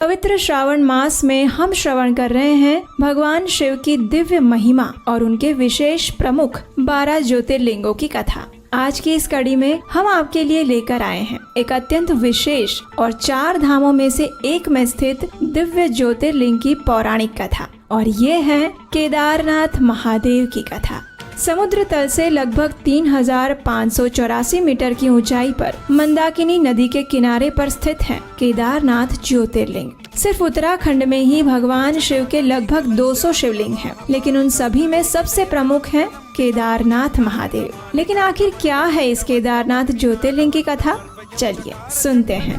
पवित्र श्रावण मास में हम श्रवण कर रहे हैं भगवान शिव की दिव्य महिमा और उनके विशेष प्रमुख 12 ज्योतिर्लिंगों की कथा। आज की इस कड़ी में हम आपके लिए लेकर आए हैं एक अत्यंत विशेष और 4 धामों में से एक में स्थित दिव्य ज्योतिर्लिंग की पौराणिक कथा, और ये है केदारनाथ महादेव की कथा। समुद्र तल से लगभग 3584 मीटर की ऊंचाई पर मंदाकिनी नदी के किनारे पर स्थित है केदारनाथ ज्योतिर्लिंग। सिर्फ उत्तराखंड में ही भगवान शिव के लगभग 200 शिवलिंग हैं, लेकिन उन सभी में सबसे प्रमुख है केदारनाथ महादेव। लेकिन आखिर क्या है इस केदारनाथ ज्योतिर्लिंग की कथा? चलिए सुनते हैं।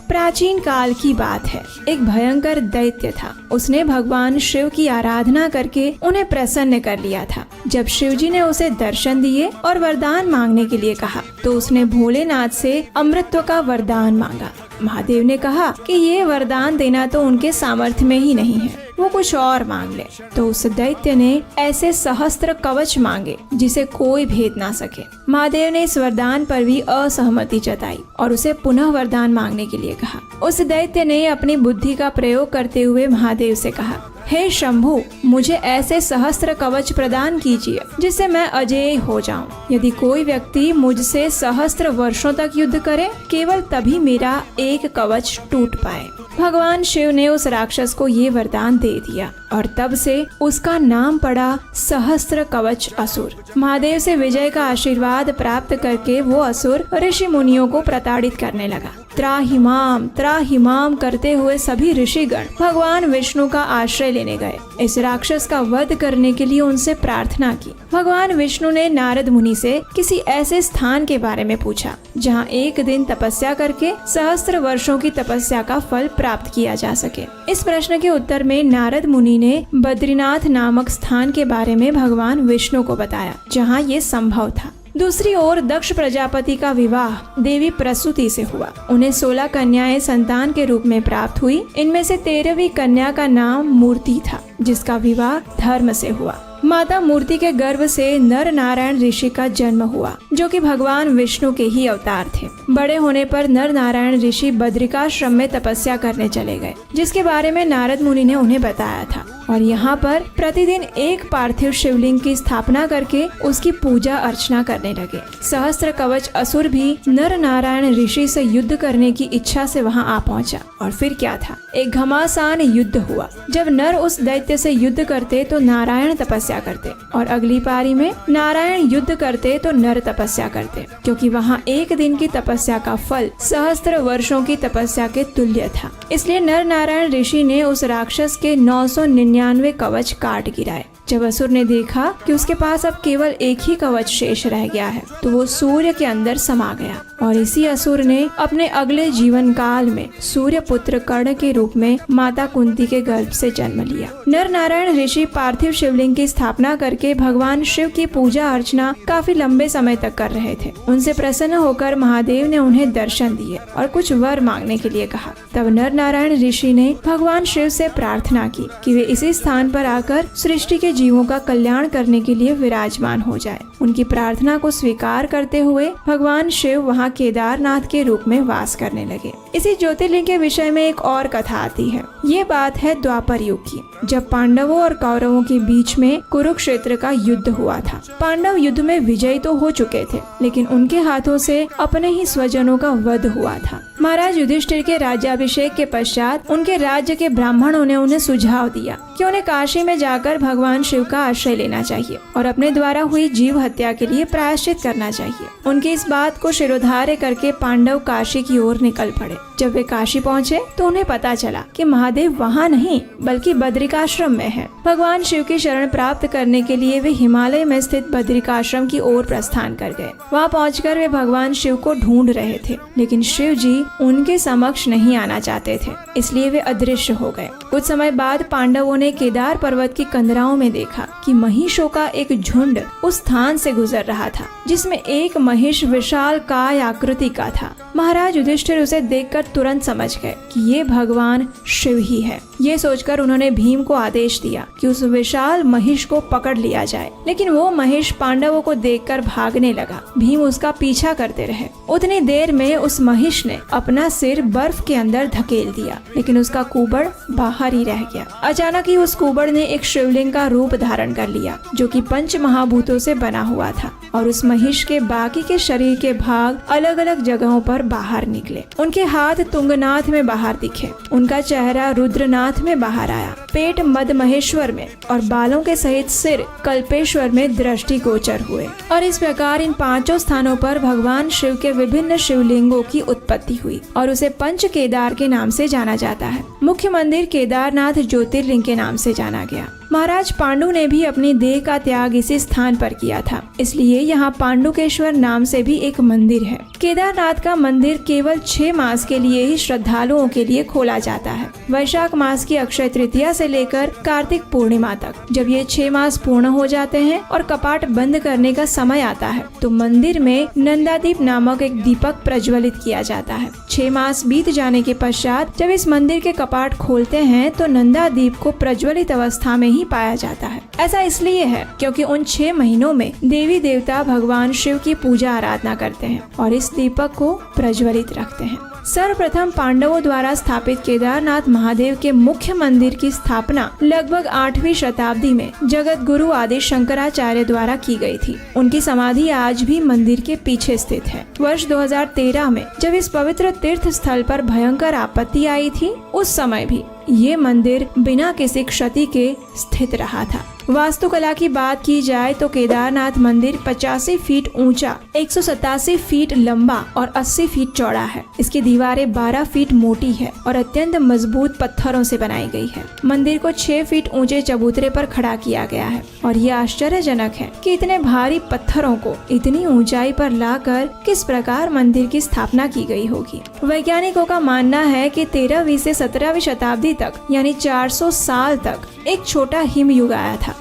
प्राचीन काल की बात है, एक भयंकर दैत्य था। उसने भगवान शिव की आराधना करके उन्हें प्रसन्न कर लिया था। जब शिव जी ने उसे दर्शन दिए और वरदान मांगने के लिए कहा, तो उसने भोलेनाथ से अमृतत्व का वरदान मांगा। महादेव ने कहा कि ये वरदान देना तो उनके सामर्थ्य में ही नहीं है, वो कुछ और मांग ले। तो उस दैत्य ने ऐसे सहस्त्र कवच मांगे जिसे कोई भेद ना सके। महादेव ने इस वरदान पर भी असहमति जताई और उसे पुनः वरदान मांगने के लिए कहा। उस दैत्य ने अपनी बुद्धि का प्रयोग करते हुए महादेव से कहा, हे शंभु, मुझे ऐसे सहस्त्र कवच प्रदान कीजिए जिससे मैं अजेय हो जाऊं। यदि कोई व्यक्ति मुझसे सहस्त्र वर्षों तक युद्ध करे, केवल तभी मेरा एक कवच टूट पाए। भगवान शिव ने उस राक्षस को ये वरदान दे दिया और तब से उसका नाम पड़ा सहस्त्र कवच असुर। महादेव से विजय का आशीर्वाद प्राप्त करके वो असुर ऋषि मुनियों को प्रताड़ित करने लगा। त्राहिमाम करते हुए सभी ऋषिगण भगवान विष्णु का आश्रय लेने गए। इस राक्षस का वध करने के लिए उनसे प्रार्थना की। भगवान विष्णु ने नारद मुनि से किसी ऐसे स्थान के बारे में पूछा जहाँ एक दिन तपस्या करके सहस्त्र वर्षों की तपस्या का फल प्राप्त किया जा सके। इस प्रश्न के उत्तर में नारद मुनि ने बद्रीनाथ नामक स्थान के बारे में भगवान विष्णु को बताया, जहाँ ये संभव था। दूसरी ओर दक्ष प्रजापति का विवाह देवी प्रसूति से हुआ। उन्हें 16 कन्याएं संतान के रूप में प्राप्त हुई। इनमें से 13वीं कन्या का नाम मूर्ति था, जिसका विवाह धर्म से हुआ। माता मूर्ति के गर्भ से नर नारायण ऋषि का जन्म हुआ, जो कि भगवान विष्णु के ही अवतार थे। बड़े होने पर नर नारायण ऋषि बद्रिकाश्रम में तपस्या करने चले गए, जिसके बारे में नारद मुनि ने उन्हें बताया था। और यहाँ पर प्रतिदिन एक पार्थिव शिवलिंग की स्थापना करके उसकी पूजा अर्चना करने लगे। सहस्त्र कवच असुर भी नर नारायण ऋषि से युद्ध करने की इच्छा से वहाँ आ पहुँचा। और फिर क्या था, एक घमासान युद्ध हुआ। जब नर उस दैत्य से युद्ध करते तो नारायण तपस्या करते, और अगली पारी में नारायण युद्ध करते तो नर तपस्या करते, क्योंकि वहाँ एक दिन की तपस्या का फल सहस्त्र वर्षों की तपस्या के तुल्य था। इसलिए नर नारायण ऋषि ने उस राक्षस के 999 कवच काट गिराए। जब असुर ने देखा कि उसके पास अब केवल एक ही कवच शेष रह गया है, तो वो सूर्य के अंदर समा गया। और इसी असुर ने अपने अगले जीवन काल में सूर्य पुत्र कर्ण के रूप में माता कुंती के गर्भ से जन्म लिया। नर नारायण ऋषि पार्थिव शिवलिंग की स्थापना करके भगवान शिव की पूजा अर्चना काफी लंबे समय तक कर रहे थे। उनसे प्रसन्न होकर महादेव ने उन्हें दर्शन दिए और कुछ वर मांगने के लिए कहा। तब नर नारायण ऋषि ने भगवान शिव से प्रार्थना की कि वे इसी स्थान पर आकर सृष्टि के जीवों का कल्याण करने के लिए विराजमान हो जाए। उनकी प्रार्थना को स्वीकार करते हुए भगवान शिव वहाँ केदारनाथ के रूप में वास करने लगे। इसी ज्योतिर्लिंग के विषय में एक और कथा आती है। ये बात है द्वापर युग की, जब पांडवों और कौरवों के बीच में कुरुक्षेत्र का युद्ध हुआ था। पांडव युद्ध में विजयी तो हो चुके थे, लेकिन उनके हाथों से अपने ही स्वजनों का वध हुआ था। महाराज युधिष्ठिर के राज्याभिषेक के पश्चात उनके राज्य के ब्राह्मणों ने उन्हें सुझाव दिया कि उन्हें काशी में जाकर भगवान शिव का आश्रय लेना चाहिए और अपने द्वारा हुई जीव हत्या के लिए प्रायश्चित करना चाहिए। उनकी इस बात को शिरोधार्य करके पांडव काशी की ओर निकल पड़े। जब वे काशी पहुँचे तो उन्हें पता चला कि महादेव वहाँ नहीं बल्कि बद्रिकाश्रम में है। भगवान शिव की शरण प्राप्त करने के लिए वे हिमालय में स्थित बद्रिकाश्रम की ओर प्रस्थान कर गए। वहाँ पहुंचकर वे भगवान शिव को ढूंढ रहे थे, लेकिन शिव जी उनके समक्ष नहीं आना चाहते थे, इसलिए वे अदृश्य हो गए। कुछ समय बाद पांडवों ने केदार पर्वत की कंदराओं में देखा कि महिषों का एक झुंड उस स्थान से गुजर रहा था, जिसमें एक महिष विशाल काय आकृति का था। महाराज युधिष्ठिर उसे देखकर तुरंत समझ गए कि ये भगवान शिव ही है। ये सोचकर उन्होंने भीम को आदेश दिया कि उस विशाल महिष को पकड़ लिया जाए, लेकिन वो महिष पांडवों को देखकर भागने लगा। भीम उसका पीछा करते रहे। उतनी देर में उस महिष ने अपना सिर बर्फ के अंदर धकेल दिया, लेकिन उसका कुबड़ बाहर ही रह गया। अचानक ही उस कुबड़ ने एक शिवलिंग का रूप धारण कर लिया, जो कि पंच महाभूतों से बना हुआ था, और उस महिष के बाकी के शरीर के भाग अलग अलग जगहों पर बाहर निकले। उनके हाथ तुंगनाथ में बाहर दिखे, उनका चेहरा रुद्रनाथ में बाहर आया, पेट मद महेश्वर में और बालों के सहित सिर कल्पेश्वर में दृष्टिगोचर हुए। और इस प्रकार इन 5 स्थानों पर भगवान शिव के विभिन्न शिवलिंगों की उत्पत्ति हुई और उसे पंच केदार के नाम से जाना जाता है। मुख्य मंदिर केदारनाथ ज्योतिर्लिंग के नाम से जाना गया। महाराज पांडु ने भी अपनी देह का त्याग इसी स्थान पर किया था, इसलिए यहाँ पांडुकेश्वर नाम से भी एक मंदिर है। केदारनाथ का मंदिर केवल 6 मास के लिए ही श्रद्धालुओं के लिए खोला जाता है। वैशाख मास की अक्षय तृतीया से लेकर कार्तिक पूर्णिमा तक। जब ये 6 मास पूर्ण हो जाते हैं और कपाट बंद करने का समय आता है, तो मंदिर में नंदादीप नामक एक दीपक प्रज्वलित किया जाता है। 6 मास बीत जाने के पश्चात जब इस मंदिर के कपाट खोलते हैं, तो नंदादीप को प्रज्वलित अवस्था में पाया जाता है। ऐसा इसलिए है क्योंकि उन 6 महीनों में देवी देवता भगवान शिव की पूजा आराधना करते हैं और इस दीपक को प्रज्वलित रखते हैं। सर्वप्रथम पांडवों द्वारा स्थापित केदारनाथ महादेव के मुख्य मंदिर की स्थापना लगभग 8वीं शताब्दी में जगत गुरु आदि शंकराचार्य द्वारा की गई थी। उनकी समाधि आज भी मंदिर के पीछे स्थित है। वर्ष 2013 में जब इस पवित्र तीर्थ स्थल पर भयंकर आपत्ति आई थी, उस समय भी ये मंदिर बिना किसी क्षति के स्थित रहा था। वास्तुकला की बात की जाए तो केदारनाथ मंदिर 85 फीट ऊंचा, 187 फीट लंबा और 80 फीट चौड़ा है। इसकी दीवारें 12 फीट मोटी है और अत्यंत मजबूत पत्थरों से बनाई गई है। मंदिर को 6 फीट ऊंचे चबूतरे पर खड़ा किया गया है और ये आश्चर्यजनक है कि इतने भारी पत्थरों को इतनी ऊंचाई पर लाकर किस प्रकार मंदिर की स्थापना की गई होगी। वैज्ञानिकों का मानना है कि 13वीं से 17वीं शताब्दी तक, यानी 400 साल तक एक छोटा हिम युग आया था।